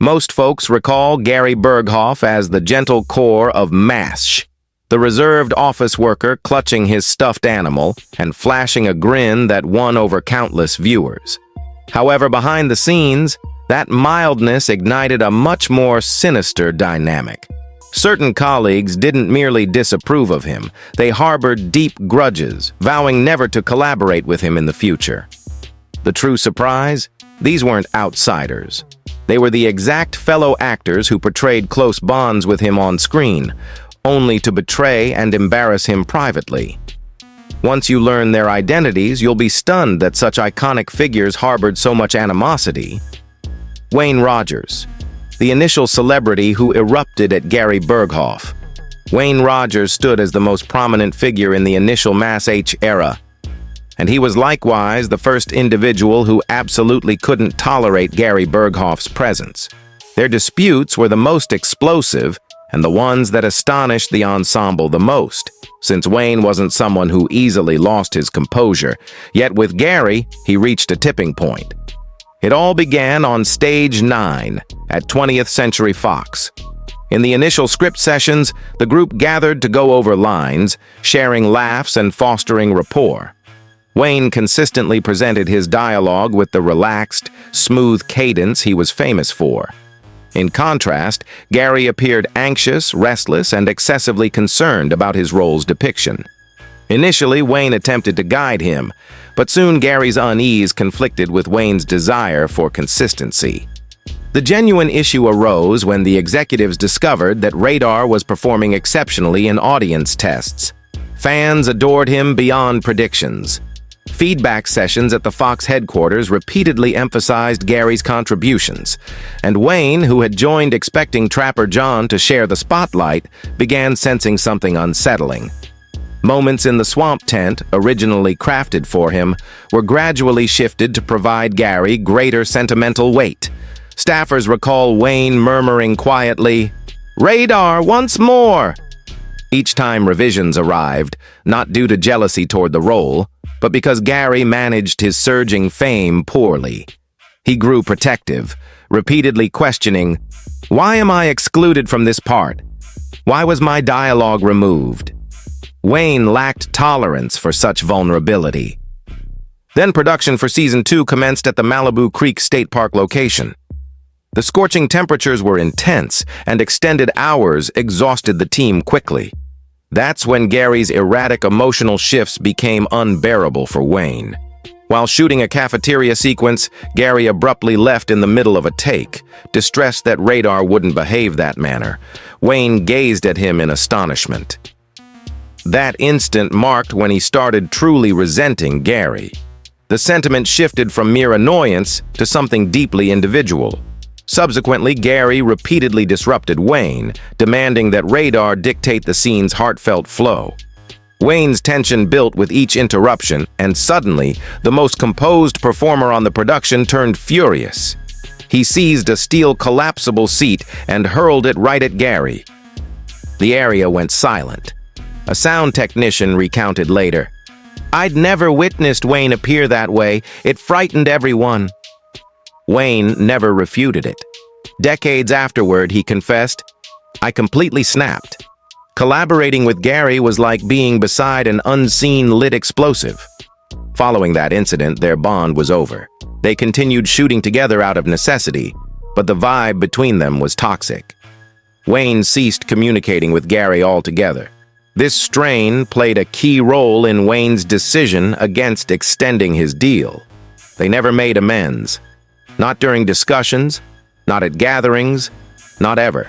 Most folks recall Gary Burghoff as the gentle core of MASH, the reserved office worker clutching his stuffed animal and flashing a grin that won over countless viewers. However, behind the scenes, that mildness ignited a much more sinister dynamic. Certain colleagues didn't merely disapprove of him, they harbored deep grudges, vowing never to collaborate with him in the future. The true surprise? These weren't outsiders. They were the exact fellow actors who portrayed close bonds with him on screen, only to betray and embarrass him privately. Once you learn their identities, you'll be stunned that such iconic figures harbored so much animosity. Wayne Rogers, the initial celebrity who erupted at Gary Burghoff. Wayne Rogers stood as the most prominent figure in the initial MASH era, and he was likewise the first individual who absolutely couldn't tolerate Gary Burghoff's presence. Their disputes were the most explosive and the ones that astonished the ensemble the most, since Wayne wasn't someone who easily lost his composure. Yet with Gary, he reached a tipping point. It all began on stage 9 at 20th Century Fox. In the initial script sessions, the group gathered to go over lines, sharing laughs and fostering rapport. Wayne consistently presented his dialogue with the relaxed, smooth cadence he was famous for. In contrast, Gary appeared anxious, restless, and excessively concerned about his role's depiction. Initially, Wayne attempted to guide him, but soon Gary's unease conflicted with Wayne's desire for consistency. The genuine issue arose when the executives discovered that Radar was performing exceptionally in audience tests. Fans adored him beyond predictions. Feedback sessions at the Fox headquarters repeatedly emphasized Gary's contributions, and Wayne, who had joined expecting Trapper John to share the spotlight, began sensing something unsettling. Moments in the swamp tent, originally crafted for him, were gradually shifted to provide Gary greater sentimental weight. Staffers recall Wayne murmuring quietly, "Radar, once more!" Each time revisions arrived, not due to jealousy toward the role, but because Gary managed his surging fame poorly. He grew protective, repeatedly questioning, "Why am I excluded from this part? Why was my dialogue removed?" Wayne lacked tolerance for such vulnerability. Then production for Season 2 commenced at the Malibu Creek State Park location. The scorching temperatures were intense, and extended hours exhausted the team quickly. That's when Gary's erratic emotional shifts became unbearable for Wayne. While shooting a cafeteria sequence, Gary abruptly left in the middle of a take, distressed that Radar wouldn't behave that manner. Wayne gazed at him in astonishment. That instant marked when he started truly resenting Gary. The sentiment shifted from mere annoyance to something deeply individual. Subsequently, Gary repeatedly disrupted Wayne, demanding that Radar dictate the scene's heartfelt flow. Wayne's tension built with each interruption, and suddenly, the most composed performer on the production turned furious. He seized a steel collapsible seat and hurled it right at Gary. The area went silent. A sound technician recounted later, "I'd never witnessed Wayne appear that way. It frightened everyone." Wayne never refuted it. Decades afterward, he confessed, "I completely snapped. Collaborating with Gary was like being beside an unseen lit explosive." Following that incident, their bond was over. They continued shooting together out of necessity, but the vibe between them was toxic. Wayne ceased communicating with Gary altogether. This strain played a key role in Wayne's decision against extending his deal. They never made amends. Not during discussions, not at gatherings, not ever.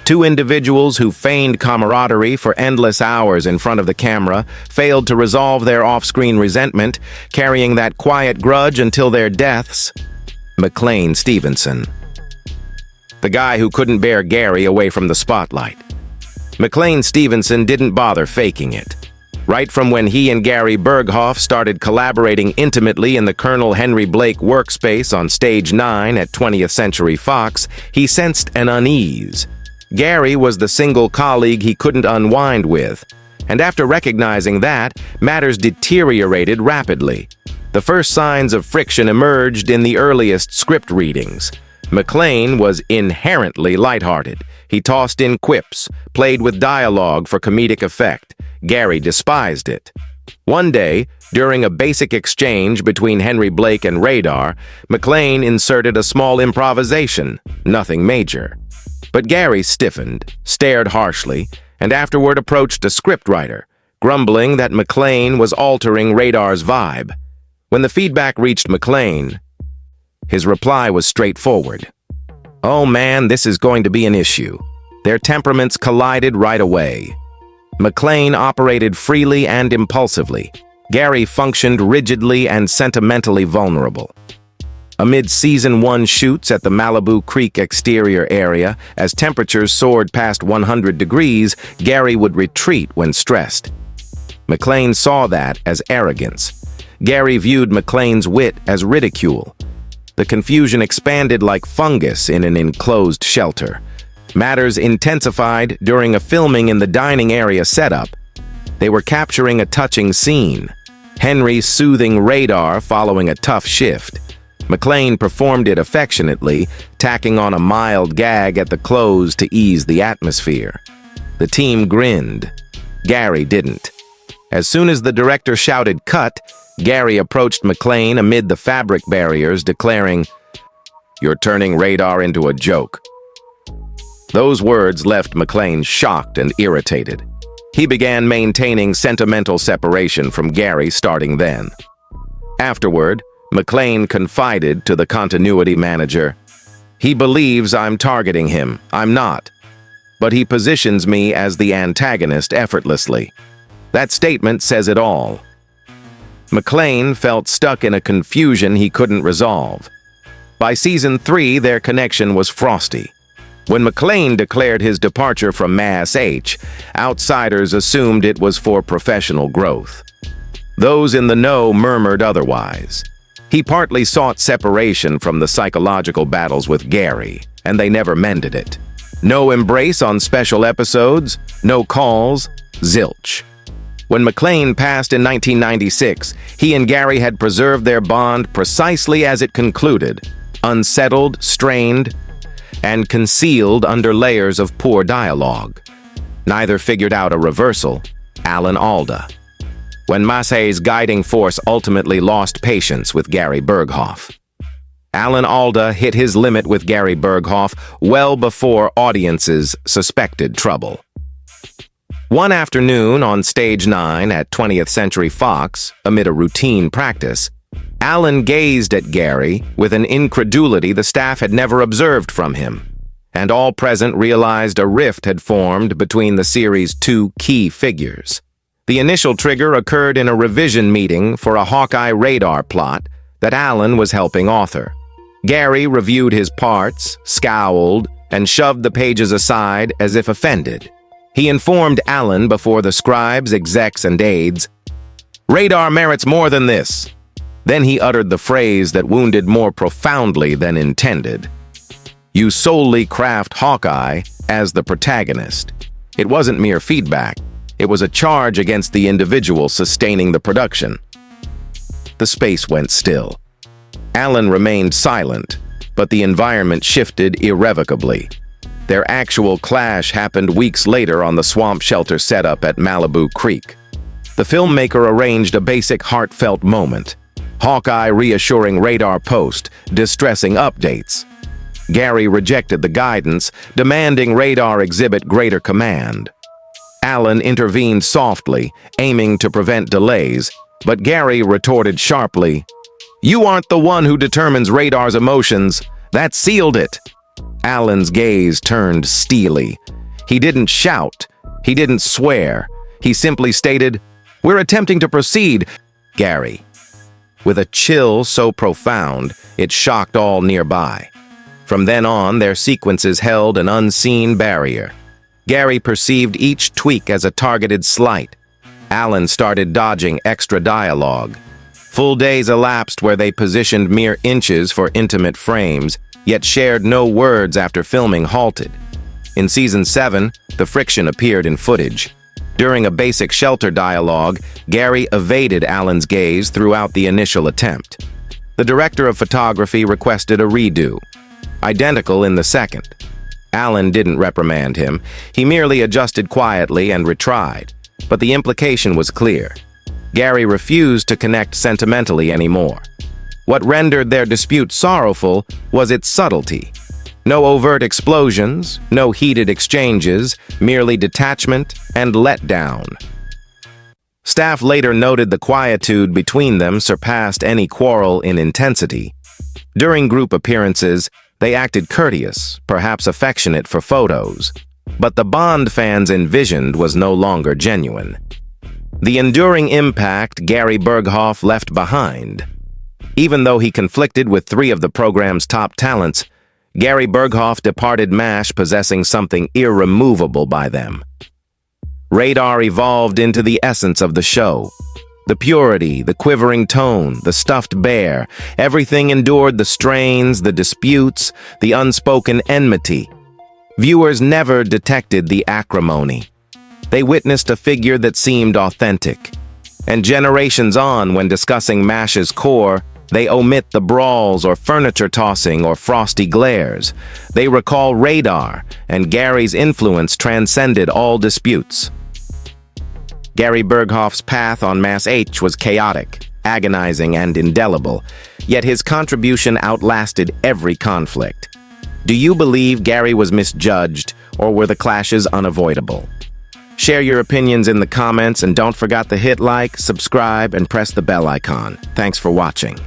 Two individuals who feigned camaraderie for endless hours in front of the camera failed to resolve their off-screen resentment, carrying that quiet grudge until their deaths. McLean Stevenson. The guy who couldn't bear Gary away from the spotlight. McLean Stevenson didn't bother faking it. Right from when he and Gary Burghoff started collaborating intimately in the Colonel Henry Blake workspace on Stage 9 at 20th Century Fox, he sensed an unease. Gary was the single colleague he couldn't unwind with, and after recognizing that, matters deteriorated rapidly. The first signs of friction emerged in the earliest script readings. McClane was inherently lighthearted. He tossed in quips, played with dialogue for comedic effect. Gary despised it. One day, during a basic exchange between Henry Blake and Radar, McClane inserted a small improvisation, nothing major. But Gary stiffened, stared harshly, and afterward approached a scriptwriter, grumbling that McClane was altering Radar's vibe. When the feedback reached McClane, his reply was straightforward. "Oh man, this is going to be an issue." Their temperaments collided right away. McClane operated freely and impulsively. Gary functioned rigidly and sentimentally vulnerable. Amid Season 1 shoots at the Malibu Creek exterior area, as temperatures soared past 100 degrees, Gary would retreat when stressed. McClane saw that as arrogance. Gary viewed McClane's wit as ridicule. The confusion expanded like fungus in an enclosed shelter. Matters intensified during a filming in the dining area setup. They were capturing a touching scene. Henry soothing Radar following a tough shift. McClane performed it affectionately, tacking on a mild gag at the close to ease the atmosphere. The team grinned. Gary didn't. As soon as the director shouted "cut," Gary approached McClane amid the fabric barriers, declaring, "You're turning Radar into a joke." Those words left McClane shocked and irritated. He began maintaining sentimental separation from Gary starting then. Afterward, McClane confided to the continuity manager, "He believes I'm targeting him. I'm not. But he positions me as the antagonist effortlessly." That statement says it all. McClane felt stuck in a confusion he couldn't resolve. By Season 3, their connection was frosty. When McClane declared his departure from Mass H, outsiders assumed it was for professional growth. Those in the know murmured otherwise. He partly sought separation from the psychological battles with Gary, and they never mended it. No embrace on special episodes, no calls, zilch. When McClane passed in 1996, he and Gary had preserved their bond precisely as it concluded, unsettled, strained, and concealed under layers of poor dialogue. Neither figured out a reversal, Alda. When Massey's guiding force ultimately lost patience with Gary Burghoff. Alda hit his limit with Gary Burghoff well before audiences suspected trouble. One afternoon on Stage 9 at 20th Century Fox, amid a routine practice, Allen gazed at Gary with an incredulity the staff had never observed from him, and all present realized a rift had formed between the series' two key figures. The initial trigger occurred in a revision meeting for a Hawkeye Radar plot that Allen was helping author. Gary reviewed his parts, scowled, and shoved the pages aside as if offended. He informed Allen before the scribes, execs, and aides, "Radar merits more than this." Then he uttered the phrase that wounded more profoundly than intended. "You solely craft Hawkeye as the protagonist." It wasn't mere feedback. It was a charge against the individual sustaining the production. The space went still. Allen remained silent, but the environment shifted irrevocably. Their actual clash happened weeks later on the swamp shelter setup at Malibu Creek. The filmmaker arranged a basic heartfelt moment. Hawkeye reassuring Radar post, distressing updates. Gary rejected the guidance, demanding Radar exhibit greater command. Allen intervened softly, aiming to prevent delays, but Gary retorted sharply, "You aren't the one who determines Radar's emotions. That sealed it." Allen's gaze turned steely. He didn't shout. He didn't swear. He simply stated, "We're attempting to proceed, Gary." With a chill so profound, it shocked all nearby. From then on, their sequences held an unseen barrier. Gary perceived each tweak as a targeted slight. Allen started dodging extra dialogue. Full days elapsed where they positioned mere inches for intimate frames, yet shared no words after filming halted. In Season 7, the friction appeared in footage. During a basic shelter dialogue, Gary evaded Allen's gaze throughout the initial attempt. The director of photography requested a redo. identical in the second. Alan didn't reprimand him. He merely adjusted quietly and retried. But the implication was clear. Gary refused to connect sentimentally anymore. What rendered their dispute sorrowful was its subtlety. No overt explosions, no heated exchanges, merely detachment and letdown. Staff later noted the quietude between them surpassed any quarrel in intensity. During group appearances, they acted courteous, perhaps affectionate for photos. But the bond fans envisioned was no longer genuine. The enduring impact Gary Burghoff left behind. Even though he conflicted with 3 of the program's top talents, Gary Burghoff departed MASH possessing something irremovable by them. Radar evolved into the essence of the show. The purity, the quivering tone, the stuffed bear, everything endured the strains, the disputes, the unspoken enmity. Viewers never detected the acrimony. They witnessed a figure that seemed authentic. And generations on, when discussing MASH's core, they omit the brawls or furniture tossing or frosty glares. They recall Radar, and Gary's influence transcended all disputes. Gary Burghoff's path on Mass H was chaotic, agonizing, and indelible, yet his contribution outlasted every conflict. Do you believe Gary was misjudged, or were the clashes unavoidable? Share your opinions in the comments, and don't forget to hit like, subscribe, and press the bell icon. Thanks for watching.